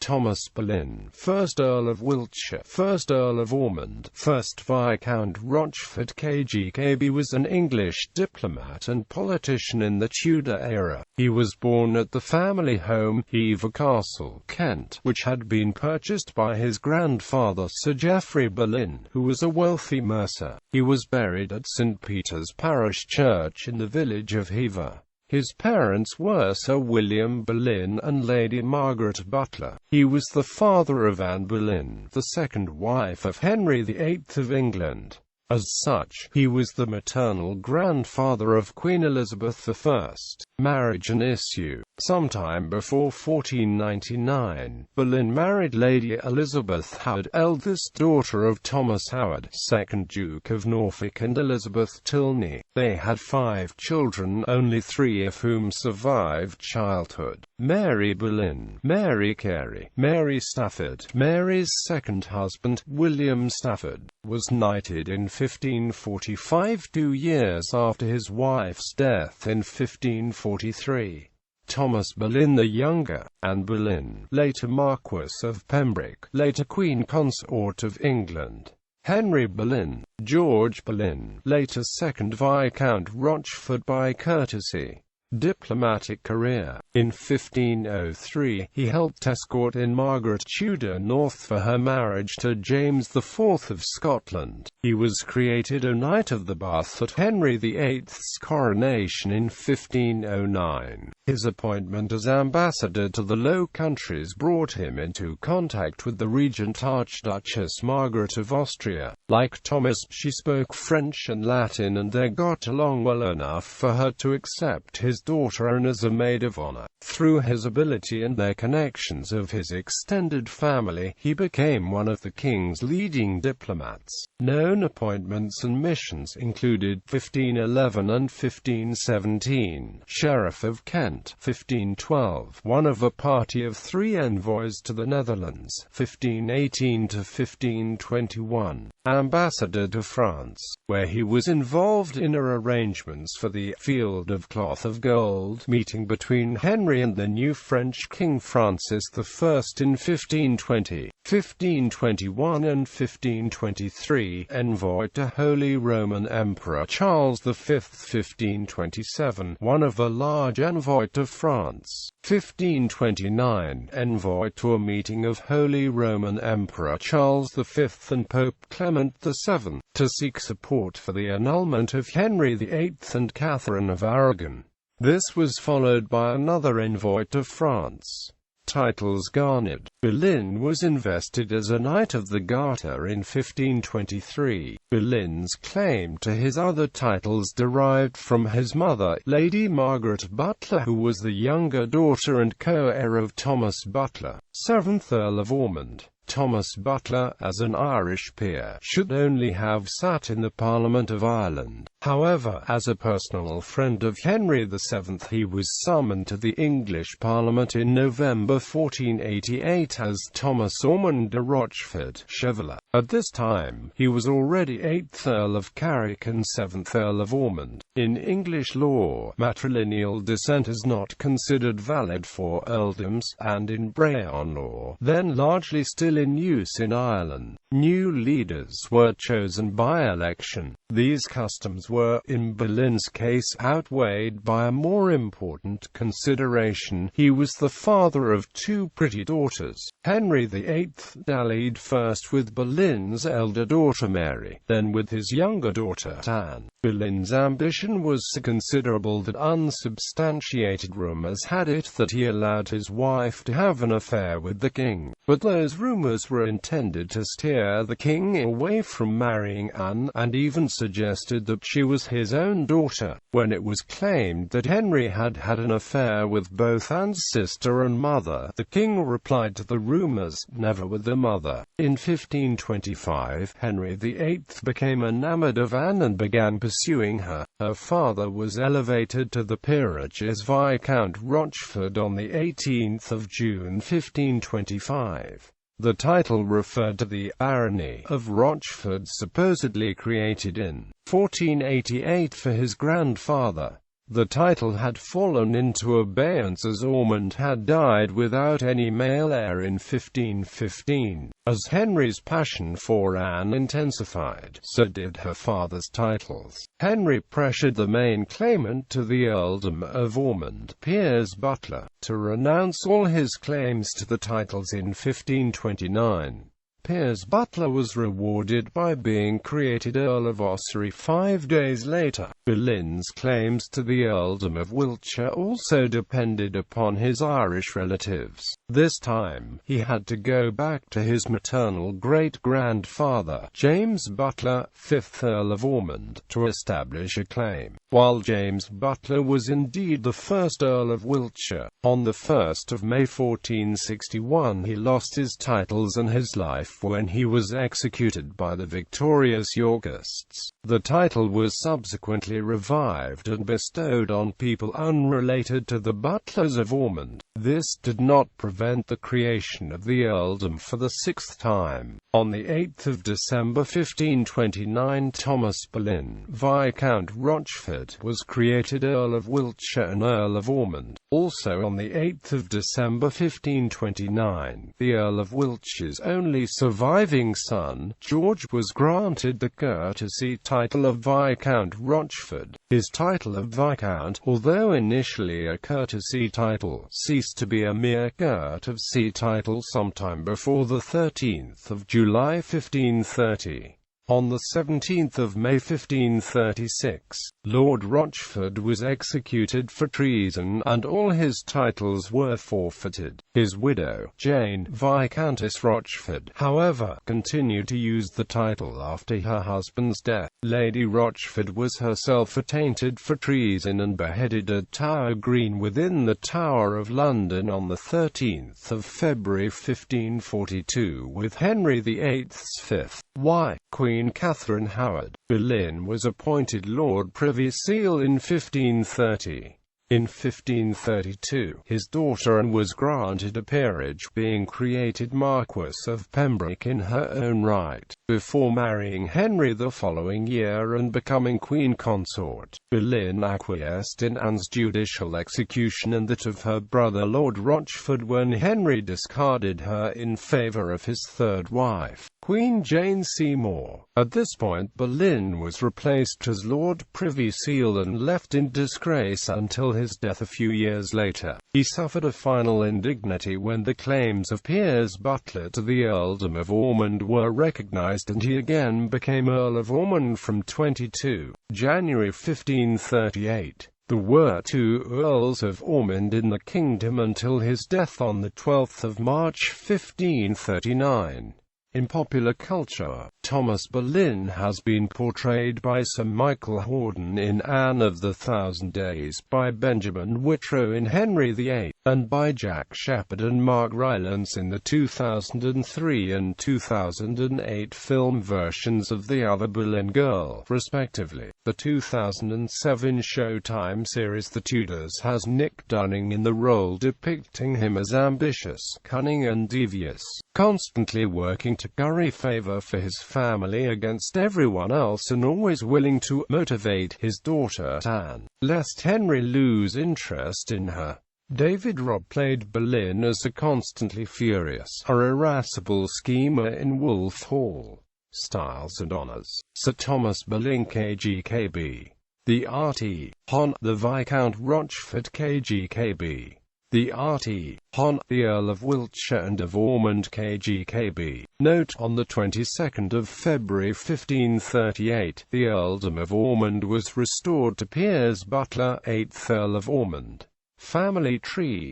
Thomas Boleyn, 1st Earl of Wiltshire, 1st Earl of Ormond, 1st Viscount Rochford KG KB was an English diplomat and politician in the Tudor era. He was born at the family home, Hever Castle, Kent, which had been purchased by his grandfather Sir Geoffrey Boleyn, who was a wealthy mercer. He was buried at St.Peter's parish church in the village of Hever. His parents were Sir William Boleyn and Lady Margaret Butler. He was the father of Anne Boleyn, the second wife of Henry VIII of England. As such, he was the maternal grandfather of Queen Elizabeth I. Marriage and issue. Sometime before 1499, Boleyn married Lady Elizabeth Howard, eldest daughter of Thomas Howard, 2nd Duke of Norfolk, and Elizabeth Tilney. They had 5 children, only 3 of whom survived childhood. Mary Boleyn, Mary Carey, Mary Stafford. Mary's second husband, William Stafford, was knighted in 1545, 2 years after his wife's death in 1543. Thomas Boleyn the Younger, Anne Boleyn, later Marquess of Pembroke, later Queen Consort of England. Henry Boleyn, George Boleyn, later 2nd Viscount Rochford by courtesy. Diplomatic career. In 1503, he helped escort in Margaret Tudor north for her marriage to James IV of Scotland. He was created a Knight of the Bath at Henry VIII's coronation in 1509. His appointment as ambassador to the Low Countries brought him into contact with the regent Archduchess Margaret of Austria. Like Thomas, she spoke French and Latin, and they got along well enough for her to accept his daughter Anne as a maid of honor. Through his ability and their connections of his extended family, he became one of the king's leading diplomats. Known appointments and missions included 1511 and 1517, Sheriff of Kent, 1512, one of a party of 3 envoys to the Netherlands, 1518 to 1521, ambassador to France, where he was involved in arrangements for the Field of Cloth of Gold meeting between Henry and the new French King Francis I in 1520, 1521 and 1523, envoy to Holy Roman Emperor Charles V, 1527, one of a large envoy to France, 1529, envoy to a meeting of Holy Roman Emperor Charles V and Pope Clement VII, to seek support for the annulment of Henry VIII and Catherine of Aragon. This was followed by another envoy to France. Titles garnered. Boleyn was invested as a Knight of the Garter in 1523. Boleyn's claim to his other titles derived from his mother, Lady Margaret Butler, who was the younger daughter and co-heir of Thomas Butler, 7th Earl of Ormond. Thomas Butler, as an Irish peer, should only have sat in the Parliament of Ireland. However, as a personal friend of Henry VII, he was summoned to the English Parliament in November 1488 as Thomas Ormond de Rochford, Chevalier. At this time, he was already 8th Earl of Carrick and 7th Earl of Ormond. In English law, matrilineal descent is not considered valid for earldoms, and in Brehon law, then largely still in use in Ireland, new leaders were chosen by election. These customs were, in Boleyn's case, outweighed by a more important consideration. He was the father of 2 pretty daughters. Henry VIII dallied first with Boleyn's elder daughter Mary, then with his younger daughter Anne. Boleyn's ambition was so considerable that unsubstantiated rumors had it that he allowed his wife to have an affair with the king. But those rumors were intended to steer the king away from marrying Anne, and even suggested that she was his own daughter. When it was claimed that Henry had had an affair with both Anne's sister and mother, the king replied to the rumors, "Never with the mother." In 1525, Henry VIII became enamored of Anne and began pursuing her. Her father was elevated to the peerage as Viscount Rochford on the 18th of June 1525. The title referred to the barony of Rochford, supposedly created in 1488 for his grandfather. The title had fallen into abeyance as Ormond had died without any male heir in 1515. As Henry's passion for Anne intensified, so did her father's titles. Henry pressured the main claimant to the earldom of Ormond, Piers Butler, to renounce all his claims to the titles in 1529. Piers Butler was rewarded by being created Earl of Ossory 5 days later. Boleyn's claims to the earldom of Wiltshire also depended upon his Irish relatives. This time, he had to go back to his maternal great-grandfather, James Butler, 5th Earl of Ormond, to establish a claim. While James Butler was indeed the first Earl of Wiltshire, on the 1st of May 1461 he lost his titles and his life when he was executed by the victorious Yorkists. The title was subsequently revived and bestowed on people unrelated to the Butlers of Ormond. This did not prevent the creation of the earldom for the 6th time. On the 8th of December 1529, Thomas Boleyn, Viscount Rochford, was created Earl of Wiltshire and Earl of Ormond. Also on the 8th of December 1529, the Earl of Wiltshire's only surviving son, George, was granted the courtesy title of Viscount Rochford. His title of Viscount, although initially a courtesy title, ceased to be a mere courtesy title sometime before the 13th of July 1530. On the 17th of May 1536, Lord Rochford was executed for treason, and all his titles were forfeited. His widow, Jane, Viscountess Rochford, however, continued to use the title after her husband's death. Lady Rochford was herself attainted for treason and beheaded at Tower Green within the Tower of London on the 13th of February 1542 with Henry VIII's fifth wife, Queen Catherine Howard. Boleyn was appointed Lord Privy Seal in 1530. In 1532, his daughter Anne was granted a peerage, being created Marquess of Pembroke in her own right, before marrying Henry the following year and becoming Queen Consort. Boleyn acquiesced in Anne's judicial execution and that of her brother Lord Rochford when Henry discarded her in favour of his third wife, Queen Jane Seymour. At this point Boleyn was replaced as Lord Privy Seal and left in disgrace until his death a few years later. He suffered a final indignity when the claims of Piers Butler to the earldom of Ormond were recognised and he again became Earl of Ormond from 22 January 1538. There were 2 Earls of Ormond in the kingdom until his death on the 12th of March 1539. In popular culture, Thomas Boleyn has been portrayed by Sir Michael Hordern in Anne of the Thousand Days, by Benjamin Whitrow in Henry VIII, and by Jack Shepherd and Mark Rylance in the 2003 and 2008 film versions of The Other Boleyn Girl, respectively. The 2007 Showtime series The Tudors has Nick Dunning in the role, depicting him as ambitious, cunning and devious, constantly working to curry favour for his family against everyone else and always willing to motivate his daughter Anne, lest Henry lose interest in her. David Robb played Boleyn as a constantly furious, or irascible schemer in Wolf Hall. Styles and Honours: Sir Thomas Boleyn KG KB. The Rt. Hon. the Viscount Rochford KG KB. The Rt. Hon. the Earl of Wiltshire and of Ormond KG KB. Note: on the 22nd of February 1538, the earldom of Ormond was restored to Piers Butler, 8th Earl of Ormond. Family tree.